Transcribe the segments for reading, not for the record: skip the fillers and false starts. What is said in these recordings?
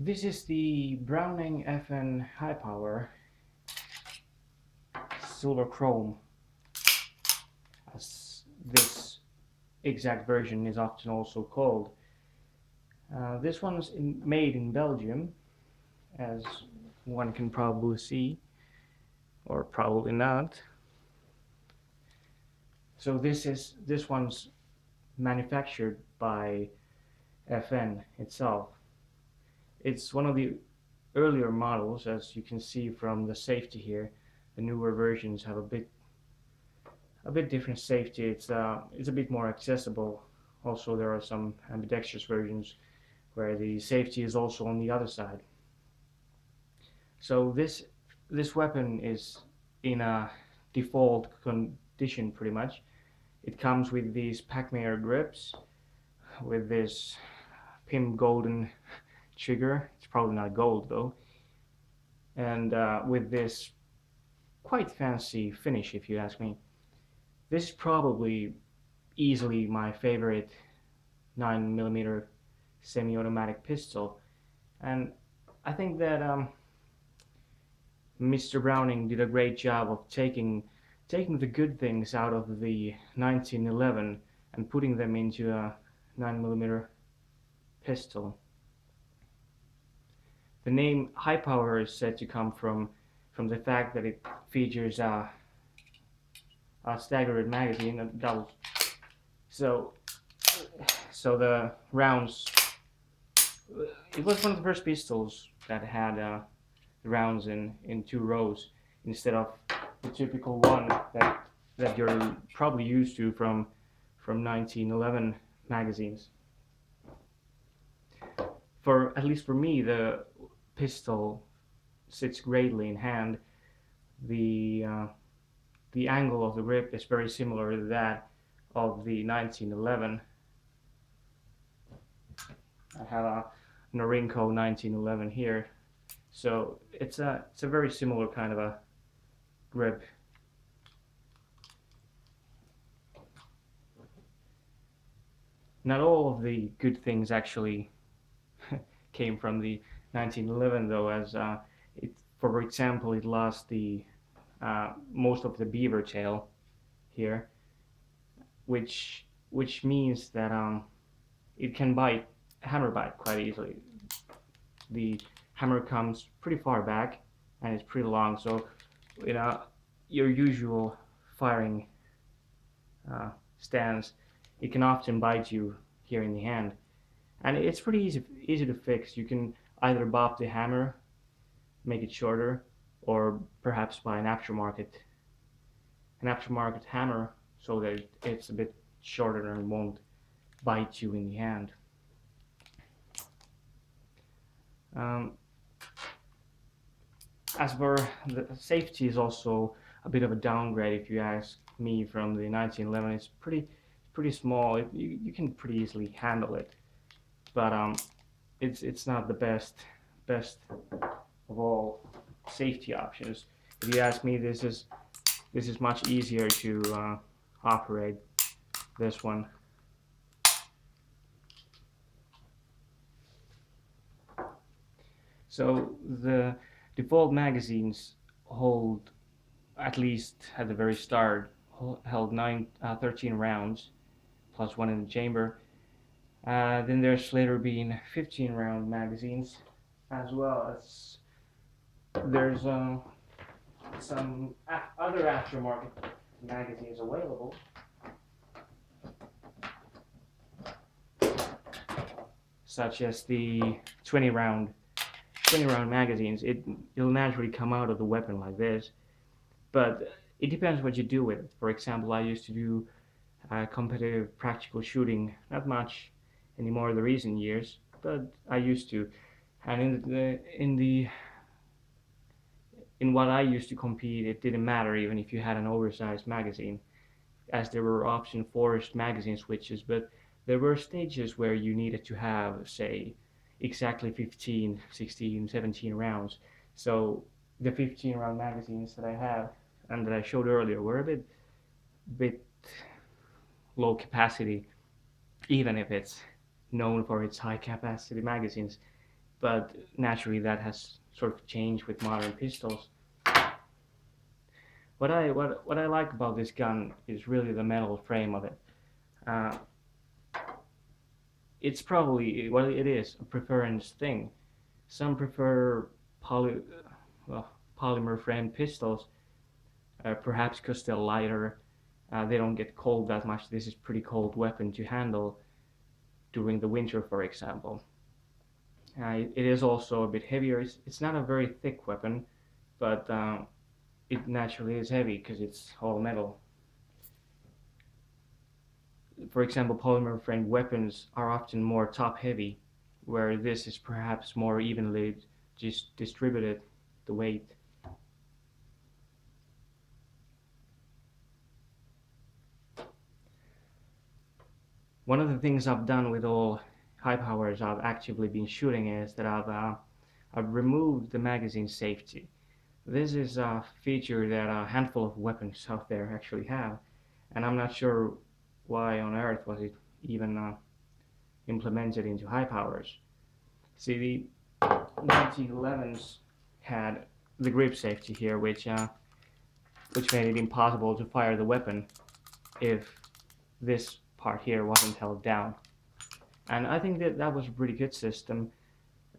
This is the Browning FN HiPower Silverchrome, as this exact version is often also called. This one's made in Belgium, as one can probably see, or probably not. So this one's manufactured by FN itself. It's one of the earlier models, as you can see from the safety here. The newer versions have a bit different safety. It's a bit more accessible. Also, there are some ambidextrous versions where the safety is also on the other side. So this weapon is in a default condition pretty much. It comes with these Pac-Man grips with this pin golden trigger. It's probably not gold though, and with this quite fancy finish, if you ask me. This is probably easily my favorite 9mm semi-automatic pistol, and I think that Mr. Browning did a great job of taking the good things out of the 1911 and putting them into a 9mm pistol. The name high power is said to come from the fact that it features a staggered magazine, a double. So so the rounds. It was one of the first pistols that had the rounds in two rows instead of the typical one that you're probably used to from 1911 magazines. For at least for me, the pistol sits greatly in hand. The the angle of the grip is very similar to that of the 1911. I have a Norinco 1911 here, so it's a very similar kind of a grip. Not all of the good things actually came from the 1911 though, as for example, it lost the most of the beaver tail here, which means that it can hammer bite quite easily. The hammer comes pretty far back and it's pretty long, so you know your usual firing stance, it can often bite you here in the hand, and it's pretty easy to fix. You can either bop the hammer, make it shorter, or perhaps buy an aftermarket hammer so that it's a bit shorter and won't bite you in the hand. Um, as for the safety, is also a bit of a downgrade if you ask me from the 1911. It's pretty small. You can pretty easily handle it, but it's not the best of all safety options. If you ask me, this is much easier to operate. This one. So the default magazines hold, at least at the very start, held 13 rounds plus one in the chamber. Then there's later been 15 round magazines, as well as there's some other aftermarket magazines available, such as the 20 round magazines. It'll naturally come out of the weapon like this, but it depends what you do with it. For example, I used to do competitive practical shooting, not much anymore in the recent years, but I used to. And in what I used to compete, it didn't matter even if you had an oversized magazine, as there were often forced magazine switches, but there were stages where you needed to have, say, exactly 15, 16, 17 rounds. So the 15 round magazines that I have and that I showed earlier were a bit low capacity, even if it's known for its high capacity magazines. but naturally that has sort of changed with modern pistols. What I like about this gun is really the metal frame of it. Uh, it's probably, well, it is a preference thing. Some prefer poly, well, polymer framed pistols, perhaps because they're lighter. They don't get cold that much. This is a pretty cold weapon to handle during the winter, for example. It is also a bit heavier. It's not a very thick weapon, but it naturally is heavy because it's all metal. For example, polymer framed weapons are often more top heavy, where this is perhaps more evenly just distributed, the weight. One of the things I've done with all high powers I've actively been shooting is that I've removed the magazine safety. This is a feature that a handful of weapons out there actually have, and I'm not sure why on earth was it even implemented into high powers. See, the 1911s had the grip safety here, which made it impossible to fire the weapon if this part here wasn't held down. And I think that that was a pretty good system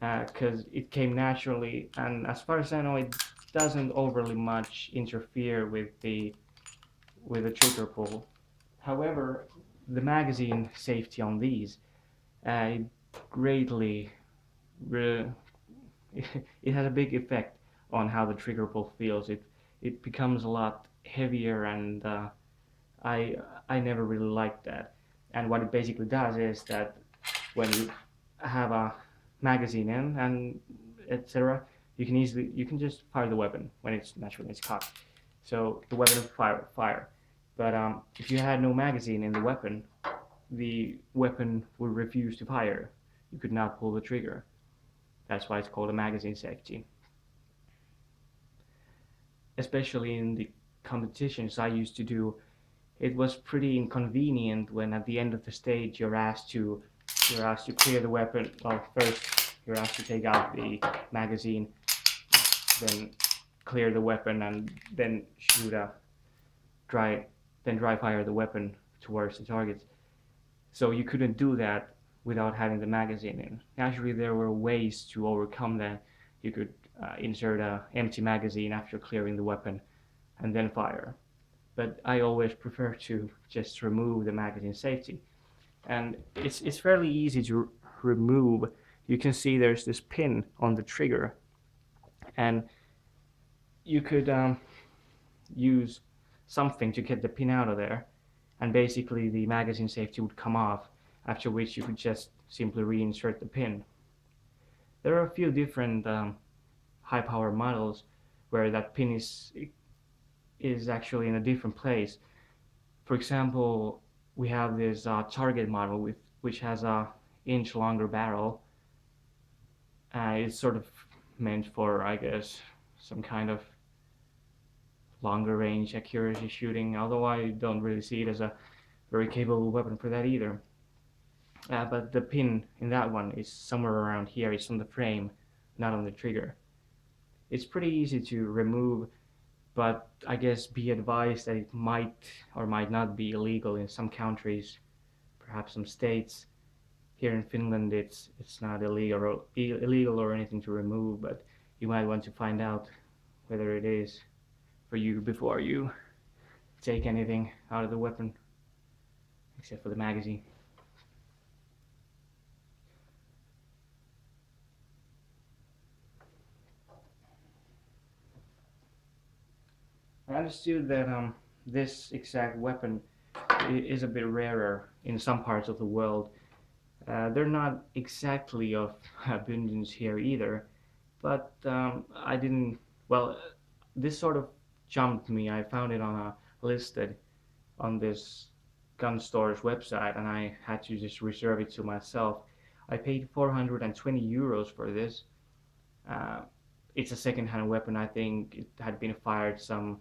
because it came naturally, and as far as I know, it doesn't overly much interfere with the trigger pull. However, the magazine safety on these uh, greatly it has a big effect on how the trigger pull feels. It becomes a lot heavier, and I I never really liked that. And what it basically does is that when you have a magazine in and etc., you can just fire the weapon when it's naturally it's cocked. So the weapon will fire. But if you had no magazine in the weapon would refuse to fire. You could not pull the trigger. That's why it's called a magazine safety. Especially in the competitions I used to do, it was pretty inconvenient when at the end of the stage you're asked to clear the weapon. Well, first you're asked to take out the magazine, then clear the weapon, and then shoot a dry then dry fire the weapon towards the target. So you couldn't do that without having the magazine in. Naturally, there were ways to overcome that. You could insert a empty magazine after clearing the weapon and then fire. But I always prefer to just remove the magazine safety. And it's fairly easy to remove. You can see there's this pin on the trigger, and you could use something to get the pin out of there, and basically the magazine safety would come off, after which you could just simply reinsert the pin. There are a few different high power models where that pin is actually in a different place. For example, we have this target model which has a inch longer barrel. It's sort of meant for, I guess, some kind of longer range accuracy shooting, although I don't really see it as a very capable weapon for that either. But the pin in that one is somewhere around here. It's on the frame, not on the trigger. It's pretty easy to remove, but I guess be advised that it might or might not be illegal in some countries, perhaps some states. Here in Finland, it's not illegal or anything to remove, but you might want to find out whether it is for you before you take anything out of the weapon, except for the magazine. I understood that this exact weapon is a bit rarer in some parts of the world. They're not exactly of abundance here either, but I didn't. Well, this sort of jumped me. I found it on a listed on this gun store's website, and I had to just reserve it to myself. I paid 420 euros for this. Uh, it's a second-hand weapon. I think it had been fired some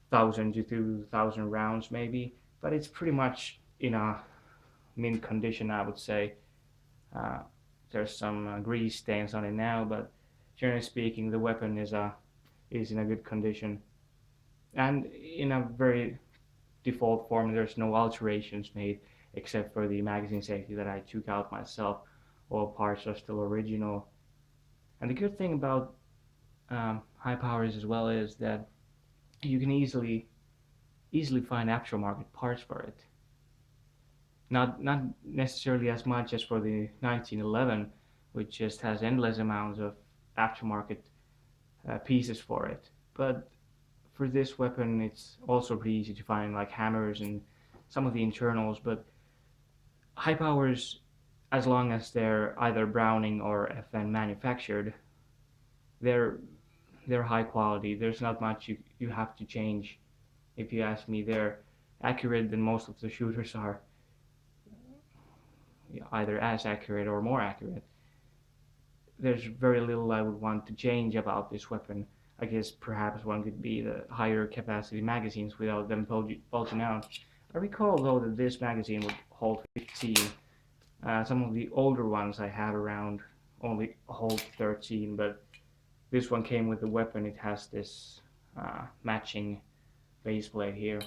1,000 to 2,000 rounds maybe, but it's pretty much in a mint condition, I would say. Uh, there's some grease stains on it now, but generally speaking, the weapon is in a good condition, and in a very default form. There's no alterations made except for the magazine safety that I took out myself. All parts are still original. And the good thing about HiPowers as well is that you can easily find aftermarket parts for it. Not necessarily as much as for the 1911, which just has endless amounts of aftermarket pieces for it. But for this weapon, it's also pretty easy to find like hammers and some of the internals. But HiPowers, as long as they're either Browning or FN manufactured, they're high quality. There's not much you have to change. If you ask me, they're accurate than most of the shooters are, either as accurate or more accurate. There's very little I would want to change about this weapon. I guess perhaps one could be the higher capacity magazines without them bulging out. I recall though that this magazine would hold 15. Some of the older ones I have around only hold 13, but this one came with the weapon. It has this matching base plate here.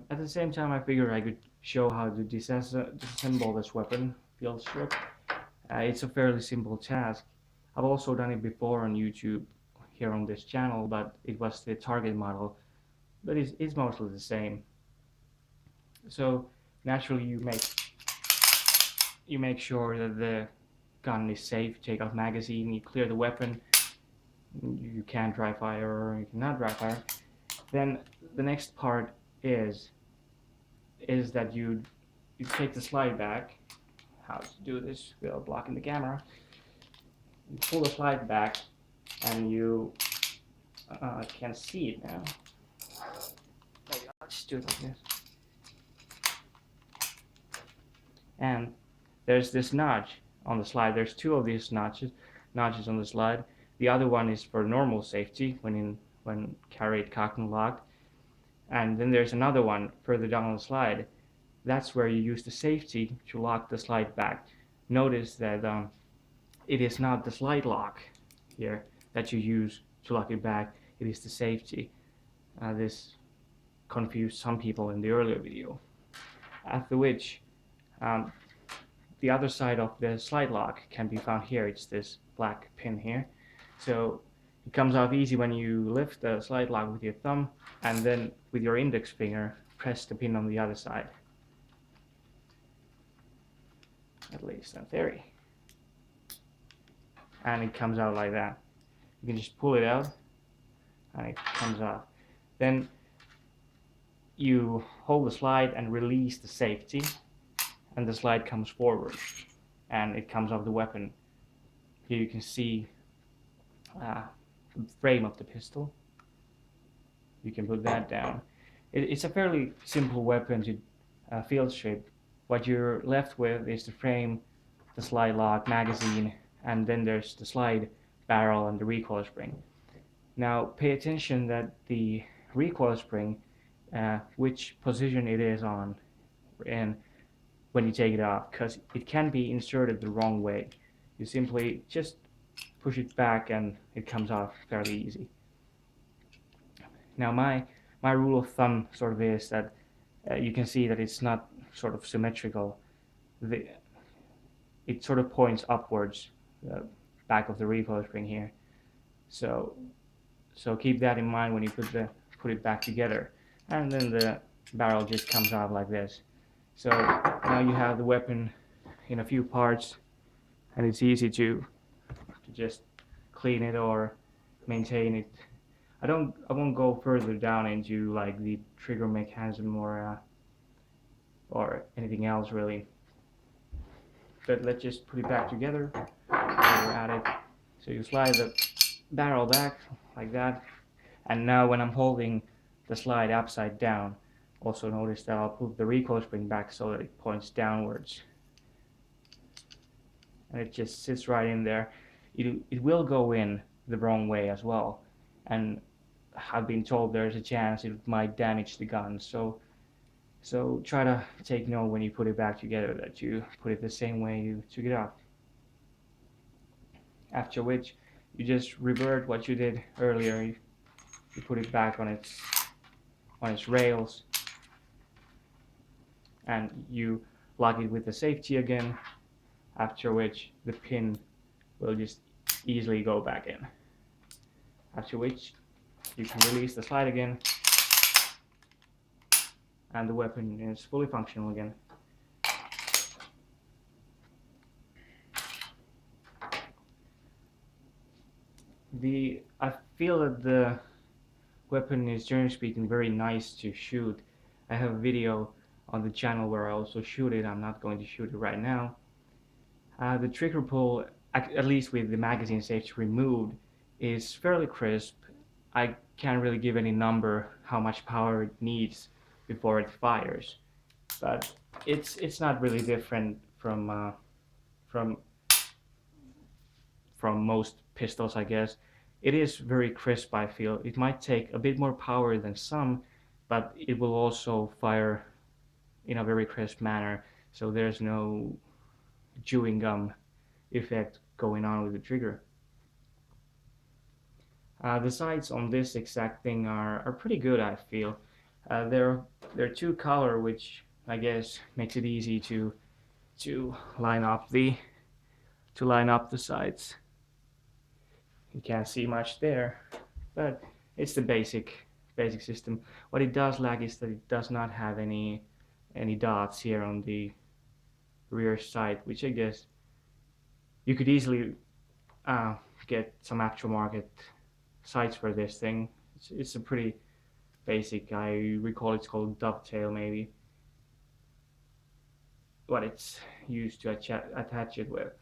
At the same time, I figured I could show how to disassemble this weapon field strip. It's a fairly simple task. I've also done it before on YouTube here on this channel, but it was the target model, but it's mostly the same. So naturally you make sure that the gun is safe, take out magazine, you clear the weapon, you can dry fire or you cannot dry fire. Then the next part is that you take the slide back. How to do this without blocking the camera. You pull the slide back and you can see it now. Maybe I'll just do it like this. And there's this notch on the slide. There's two of these notches on the slide. The other one is for normal safety when carried cocked and locked. And then there's another one further down the slide. That's where you use the safety to lock the slide back. Notice that it is not the slide lock here that you use to lock it back. It is the safety. This confused some people in the earlier video. After which, the other side of the slide lock can be found here. It's this black pin here. So it comes off easy when you lift the slide lock with your thumb and then with your index finger press the pin on the other side. At least in theory. And it comes out like that. You can just pull it out and it comes off. Then you hold the slide and release the safety, and the slide comes forward and it comes off the weapon. Here you can see the frame of the pistol. You can put that down. It's a fairly simple weapon to field strip. What you're left with is the frame, the slide lock, magazine, and then there's the slide barrel and the recoil spring. Now pay attention that the recoil spring, which position it is on and when you take it off, because it can be inserted the wrong way. You simply just push it back and it comes off fairly easy. Now my rule of thumb sort of is that you can see that it's not sort of symmetrical. It sort of points upwards, the back of the recoil spring here. So keep that in mind when you put it back together. And then the barrel just comes out like this. So now you have the weapon in a few parts, and it's easy to just clean it or maintain it. I won't go further down into like the trigger mechanism or anything else really. But let's just put it back together. While we're at it. So you slide the barrel back like that, and now when I'm holding the slide upside down, also notice that I'll put the recoil spring back so that it points downwards, and it just sits right in there. It will go in the wrong way as well, and I've been told there's a chance it might damage the gun. So So try to take note when you put it back together that you put it the same way you took it off. After which you just revert what you did earlier. You put it back on its rails, and you lock it with the safety again, after which the pin will just easily go back in. After which you can release the slide again, and the weapon is fully functional again. I feel that the weapon is, generally speaking, very nice to shoot. I have a video on the channel where I also shoot it. I'm not going to shoot it right now. The trigger pull, at least with the magazine safety removed, is fairly crisp. I can't really give any number how much power it needs before it fires, but it's not really different from from most pistols, I guess. It is very crisp, I feel. It might take a bit more power than some, but it will also fire in a very crisp manner, so there's no chewing gum effect going on with the trigger. The sights on this exact thing are pretty good, I feel. They're two color, which I guess makes it easy to line up the sights. You can't see much there, but it's the basic system. What it does lack is that it does not have any dots here on the rear sight, which I guess you could easily uh, get some aftermarket sights for this thing. It's a pretty basic. I recall it's called dovetail, maybe. What it's used to attach it with.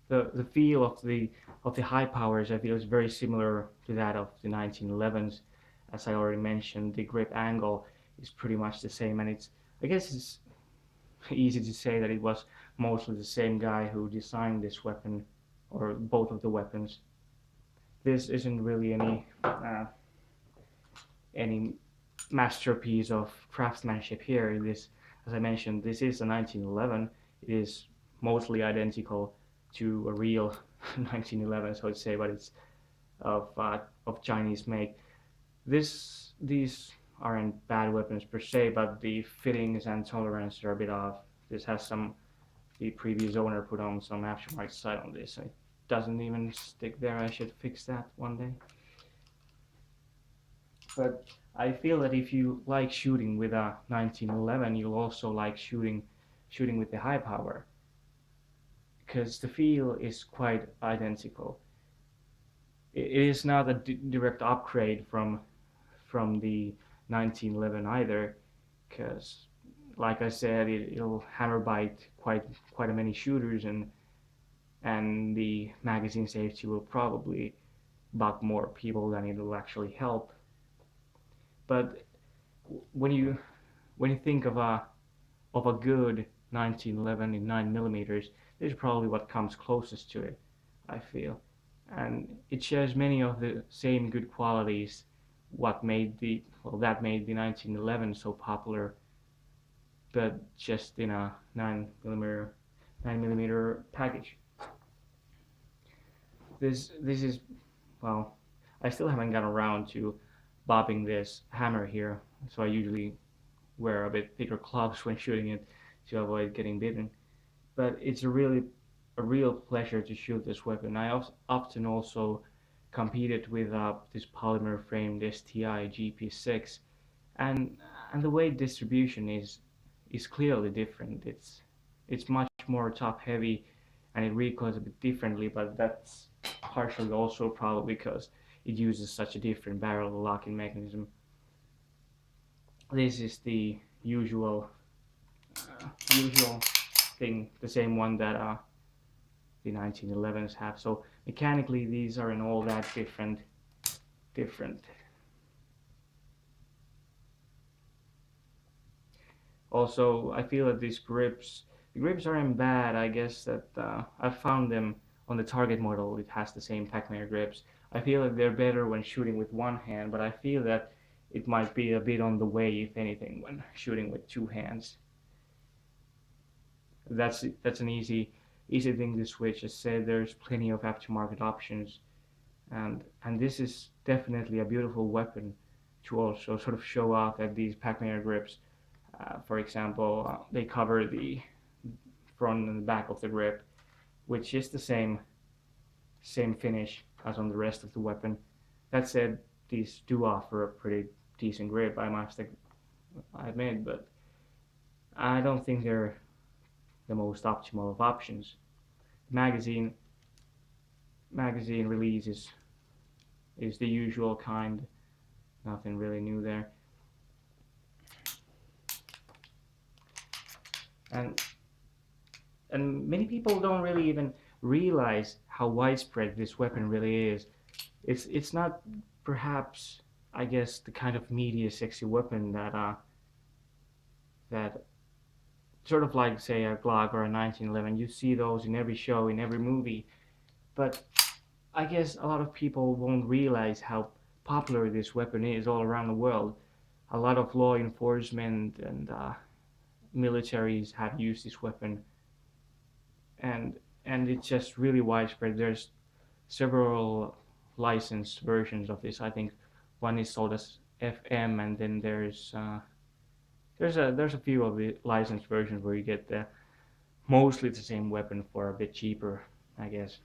The feel of the HiPowers, I feel, is very similar to that of the 1911s. As I already mentioned, the grip angle is pretty much the same, and I guess it's easy to say that it was mostly the same guy who designed this weapon, or both of the weapons. This isn't really any masterpiece of craftsmanship here. This, as I mentioned, this is a 1911. It is mostly identical to a real 1911, so I'd say, but it's of Chinese make. These aren't bad weapons per se, but the fittings and tolerance are a bit off. This has the previous owner put on some aftermarket side on this. It doesn't even stick there. I should fix that one day. But I feel that if you like shooting with a 1911, you'll also like shooting with the HiPower, because the feel is quite identical. It is not a direct upgrade from the 1911 either, because like I said, it'll hammer bite quite a many shooters, and the magazine safety will probably bug more people than it will actually help. But when you think of a good 1911 in 9mm, this is probably what comes closest to it, I feel, and it shares many of the same good qualities that made the 1911 so popular, but just in a 9mm package. This is, well, I still haven't gotten around to bobbing this hammer here, so I usually wear a bit thicker gloves when shooting it to avoid getting bitten. But it's a real pleasure to shoot this weapon. I often also competed with this polymer framed STI GP6, and the weight distribution is clearly different. It's much more top heavy, and it recoils a bit differently, but that's partially also probably because it uses such a different barrel locking mechanism. This is the usual thing, the same one that the 1911s have. So mechanically, these aren't all that different. Also, I feel that the grips aren't bad. I guess that I found them on the target model. It has the same Pac-Man grips. I feel that they're better when shooting with one hand, but I feel that it might be a bit on the way, if anything, when shooting with two hands. That's an easy thing to switch. As said, there's plenty of aftermarket options, and this is definitely a beautiful weapon to also sort of show off at these Pac-Man grips. For example, they cover the front and the back of the grip, which is the same finish as on the rest of the weapon. That said, these do offer a pretty decent grip, I must admit, but I don't think they're the most optimal of options. Magazine magazine release is the usual kind, nothing really new there. And and many people don't really even realize how widespread this weapon really is. It's not perhaps, I guess, the kind of media sexy weapon that sort of like, say, a Glock or a 1911. You see those in every show, in every movie, but I guess a lot of people won't realize how popular this weapon is all around the world. A lot of law enforcement and militaries have used this weapon, and it's just really widespread. There's several licensed versions of this. I think one is sold as FM, and then there's a few of the licensed versions where you get mostly the same weapon for a bit cheaper, I guess.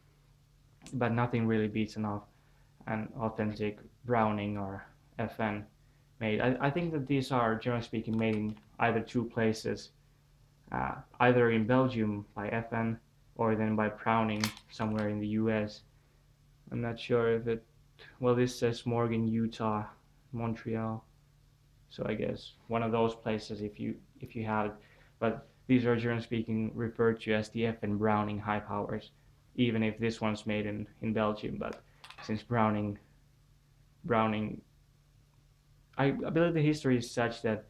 But nothing really beats an authentic Browning or FN made. I think that these are, generally speaking, made in either two places, either in Belgium by FN or then by Browning somewhere in the US. I'm not sure if it, well, this says Morgan, Utah, Montreal. So I guess one of those places if you have it. But these are, generally speaking, referred to as the FN Browning HiPowers, even if this one's made in Belgium. But since Browning, I believe the history is such that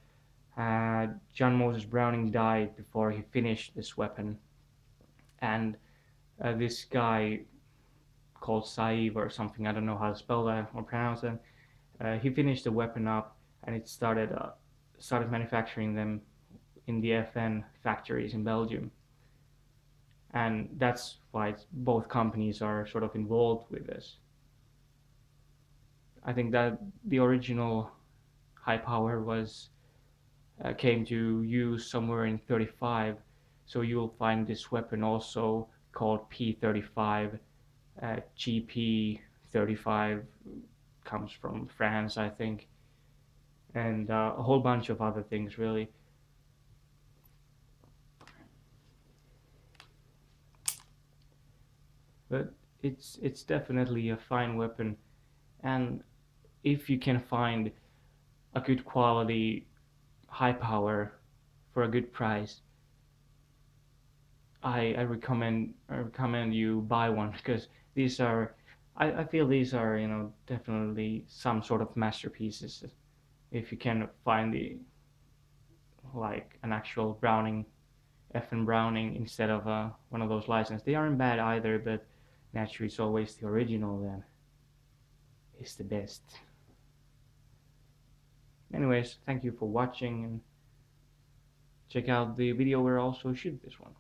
John Moses Browning died before he finished this weapon, and this guy called Saeed or something, I don't know how to spell that or pronounce it. He finished the weapon up, and it started manufacturing them in the FN factories in Belgium, and that's why both companies are sort of involved with this. I think that the original HiPower was came to use somewhere in 35, so you'll find this weapon also called P35, GP35 comes from France, I think, and a whole bunch of other things really. But it's definitely a fine weapon, and if you can find a good quality HiPower for a good price, I recommend you buy one, because these are, I feel these are, definitely some sort of masterpieces. If you can find the, like, an actual Browning, FN Browning, instead of one of those licensed, they aren't bad either, but naturally it's always the original then is the best. Anyways, thank you for watching, and check out the video where I also shoot this one.